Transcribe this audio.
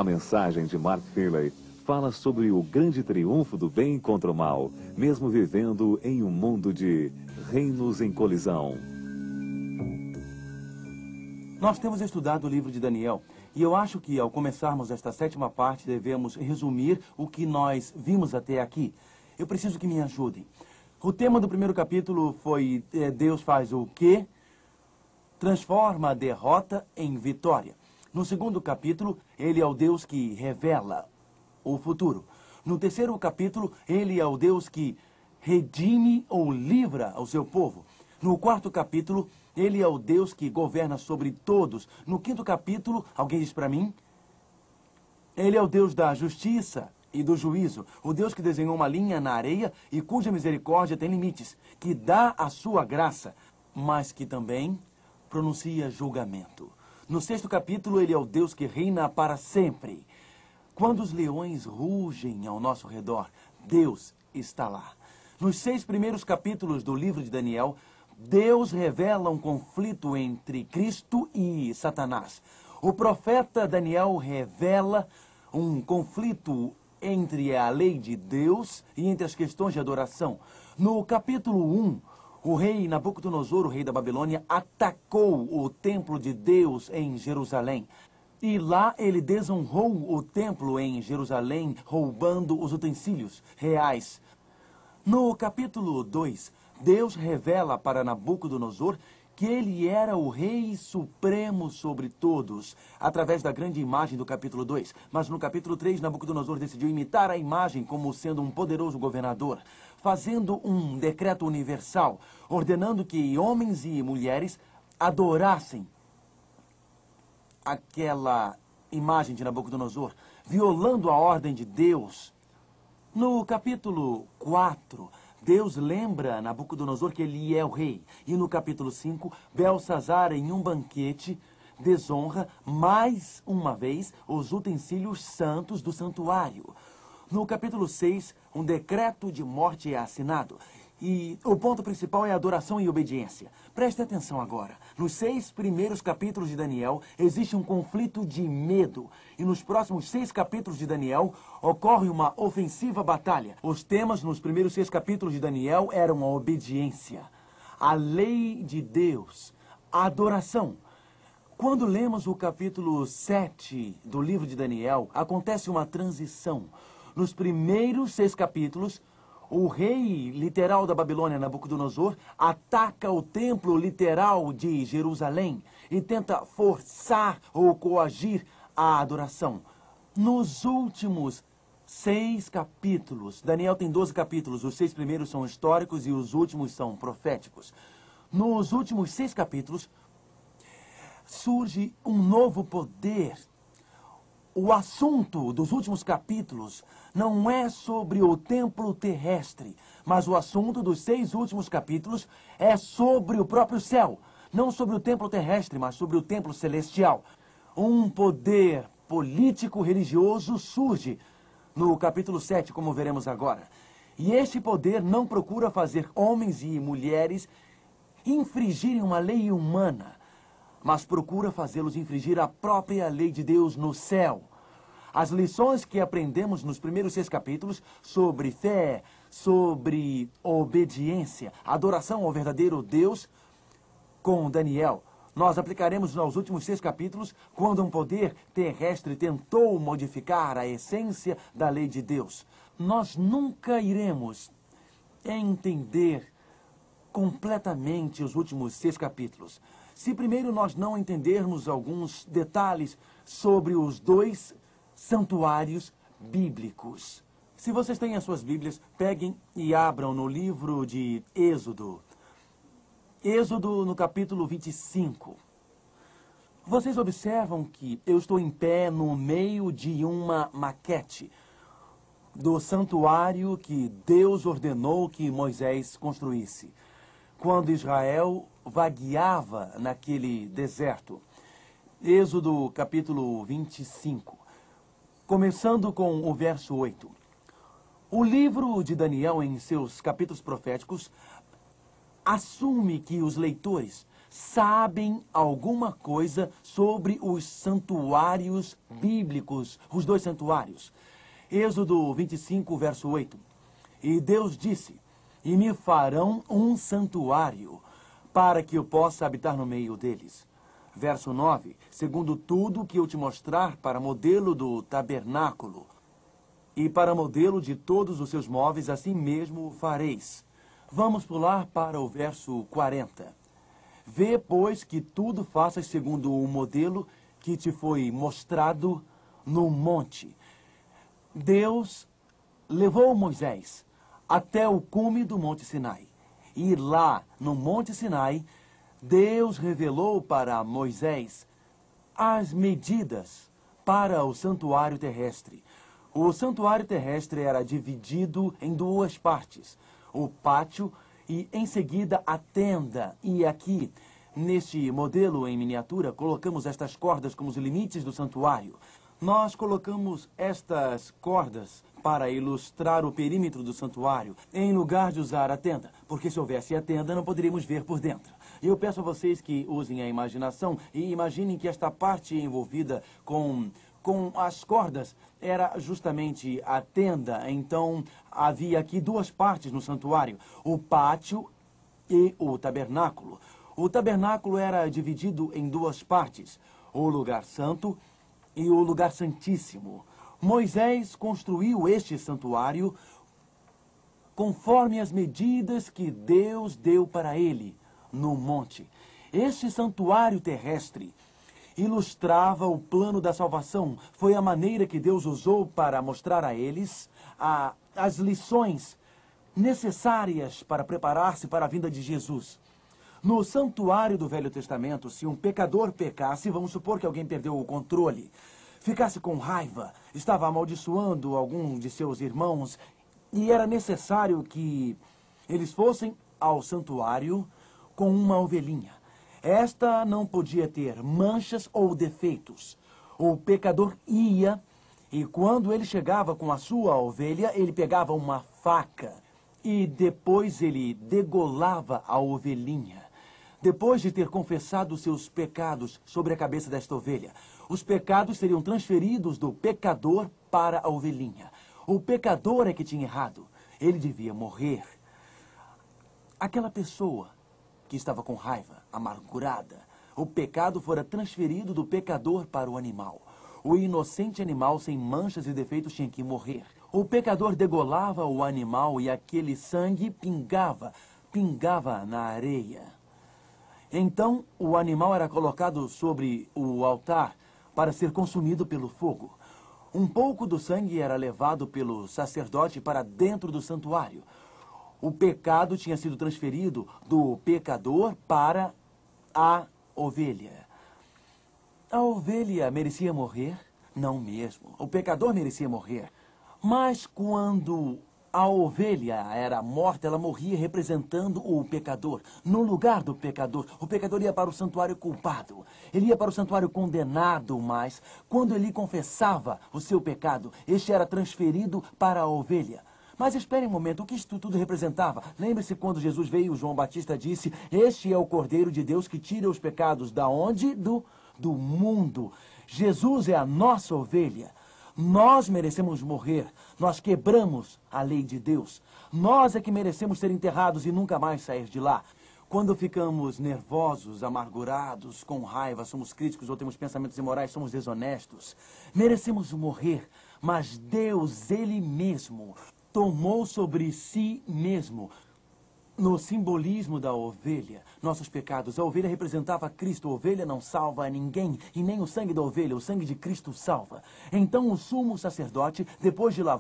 A mensagem de Mark Finley fala sobre o grande triunfo do bem contra o mal, mesmo vivendo em um mundo de reinos em colisão. Nós temos estudado o livro de Daniel e eu acho que, ao começarmos esta 7ª parte, devemos resumir o que nós vimos até aqui. Eu preciso que me ajudem. O tema do primeiro capítulo foi Deus faz o quê? Transforma a derrota em vitória. No segundo capítulo, ele é o Deus que revela o futuro. No terceiro capítulo, ele é o Deus que redime ou livra o seu povo. No quarto capítulo, ele é o Deus que governa sobre todos. No quinto capítulo, alguém diz para mim, ele é o Deus da justiça e do juízo. O Deus que desenhou uma linha na areia e cuja misericórdia tem limites, que dá a sua graça, mas que também pronuncia julgamento. No sexto capítulo, ele é o Deus que reina para sempre. Quando os leões rugem ao nosso redor, Deus está lá. Nos 6 primeiros capítulos do livro de Daniel, Deus revela um conflito entre Cristo e Satanás. O profeta Daniel revela um conflito entre a lei de Deus e entre as questões de adoração. No capítulo 1, o rei Nabucodonosor, o rei da Babilônia, atacou o templo de Deus em Jerusalém. E lá ele desonrou o templo em Jerusalém, roubando os utensílios reais. No capítulo 2, Deus revela para Nabucodonosor que ele era o rei supremo sobre todos, através da grande imagem do capítulo 2. Mas no capítulo 3, Nabucodonosor decidiu imitar a imagem como sendo um poderoso governador, fazendo um decreto universal, ordenando que homens e mulheres adorassem aquela imagem de Nabucodonosor, violando a ordem de Deus. No capítulo 4, Deus lembra Nabucodonosor que ele é o rei. E no capítulo 5, Belsazar, em um banquete, desonra mais uma vez os utensílios santos do santuário. No capítulo 6, um decreto de morte é assinado. E o ponto principal é adoração e obediência. Preste atenção agora. Nos 6 primeiros capítulos de Daniel, existe um conflito de medo. E nos próximos 6 capítulos de Daniel, ocorre uma ofensiva batalha. Os temas nos primeiros 6 capítulos de Daniel eram a obediência, a lei de Deus, a adoração. Quando lemos o capítulo 7 do livro de Daniel, acontece uma transição. Nos primeiros 6 capítulos, o rei literal da Babilônia, Nabucodonosor, ataca o templo literal de Jerusalém e tenta forçar ou coagir a adoração. Nos últimos 6 capítulos, Daniel tem 12 capítulos, os 6 primeiros são históricos e os últimos são proféticos. Nos últimos 6 capítulos, surge um novo poder. O assunto dos últimos capítulos não é sobre o templo terrestre, mas o assunto dos 6 últimos capítulos é sobre o próprio céu. Não sobre o templo terrestre, mas sobre o templo celestial. Um poder político-religioso surge no capítulo 7, como veremos agora. E este poder não procura fazer homens e mulheres infringirem uma lei humana, mas procura fazê-los infringir a própria lei de Deus no céu. As lições que aprendemos nos primeiros 6 capítulos sobre fé, sobre obediência, adoração ao verdadeiro Deus, com Daniel, nós aplicaremos nos últimos 6 capítulos, quando um poder terrestre tentou modificar a essência da lei de Deus. Nós nunca iremos entender completamente os últimos 6 capítulos, se primeiro nós não entendermos alguns detalhes sobre os 2 santuários bíblicos. Se vocês têm as suas Bíblias, peguem e abram no livro de Êxodo. Êxodo, no capítulo 25. Vocês observam que eu estou em pé no meio de uma maquete do santuário que Deus ordenou que Moisés construísse, quando Israel vagueava naquele deserto. Êxodo, capítulo 25, começando com o verso 8. O livro de Daniel, em seus capítulos proféticos, assume que os leitores sabem alguma coisa sobre os santuários bíblicos, os 2 santuários. Êxodo 25, verso 8. E Deus disse: e me farão um santuário, para que eu possa habitar no meio deles. Verso 9. Segundo tudo que eu te mostrar para modelo do tabernáculo, e para modelo de todos os seus móveis, assim mesmo o fareis. Vamos pular para o verso 40. Vê, pois, que tudo faças segundo o modelo que te foi mostrado no monte. Deus levou Moisés até o cume do Monte Sinai. E lá, no Monte Sinai, Deus revelou para Moisés as medidas para o santuário terrestre. O santuário terrestre era dividido em 2 partes. O pátio e, em seguida, a tenda. E aqui, neste modelo em miniatura, colocamos estas cordas como os limites do santuário. Nós colocamos estas cordas para ilustrar o perímetro do santuário, em lugar de usar a tenda, porque se houvesse a tenda, não poderíamos ver por dentro. Eu peço a vocês que usem a imaginação e imaginem que esta parte envolvida com as cordas era justamente a tenda. Então, havia aqui 2 partes no santuário, o pátio e o tabernáculo. O tabernáculo era dividido em 2 partes, o lugar santo e o lugar santíssimo. Moisés construiu este santuário conforme as medidas que Deus deu para ele no monte. Este santuário terrestre ilustrava o plano da salvação. Foi a maneira que Deus usou para mostrar a eles as lições necessárias para preparar-se para a vinda de Jesus. No santuário do Velho Testamento, se um pecador pecasse, vamos supor que alguém perdeu o controle, ficasse com raiva, estava amaldiçoando algum de seus irmãos, e era necessário que eles fossem ao santuário com uma ovelhinha. Esta não podia ter manchas ou defeitos. O pecador ia, e quando ele chegava com a sua ovelha, ele pegava uma faca e depois ele degolava a ovelhinha. Depois de ter confessado os seus pecados sobre a cabeça desta ovelha, os pecados seriam transferidos do pecador para a ovelhinha. O pecador é que tinha errado. Ele devia morrer. Aquela pessoa que estava com raiva, amargurada, o pecado fora transferido do pecador para o animal. O inocente animal sem manchas e defeitos tinha que morrer. O pecador degolava o animal e aquele sangue pingava na areia. Então, o animal era colocado sobre o altar para ser consumido pelo fogo. Um pouco do sangue era levado pelo sacerdote para dentro do santuário. O pecado tinha sido transferido do pecador para a ovelha. A ovelha merecia morrer? Não mesmo. O pecador merecia morrer. Mas quando a ovelha era morta, ela morria representando o pecador. No lugar do pecador, o pecador ia para o santuário culpado. Ele ia para o santuário condenado, mas quando ele confessava o seu pecado, este era transferido para a ovelha. Mas espere um momento, o que isto tudo representava? Lembre-se quando Jesus veio, João Batista disse: este é o Cordeiro de Deus que tira os pecados da onde? Do mundo. Jesus é a nossa ovelha. Nós merecemos morrer. Nós quebramos a lei de Deus. Nós é que merecemos ser enterrados e nunca mais sair de lá. Quando ficamos nervosos, amargurados, com raiva, somos críticos ou temos pensamentos imorais, somos desonestos, merecemos morrer. Mas Deus, Ele mesmo, tomou sobre si mesmo, no simbolismo da ovelha, nossos pecados. A ovelha representava Cristo. A ovelha não salva a ninguém, e nem o sangue da ovelha, o sangue de Cristo salva. Então o sumo sacerdote, depois de lavar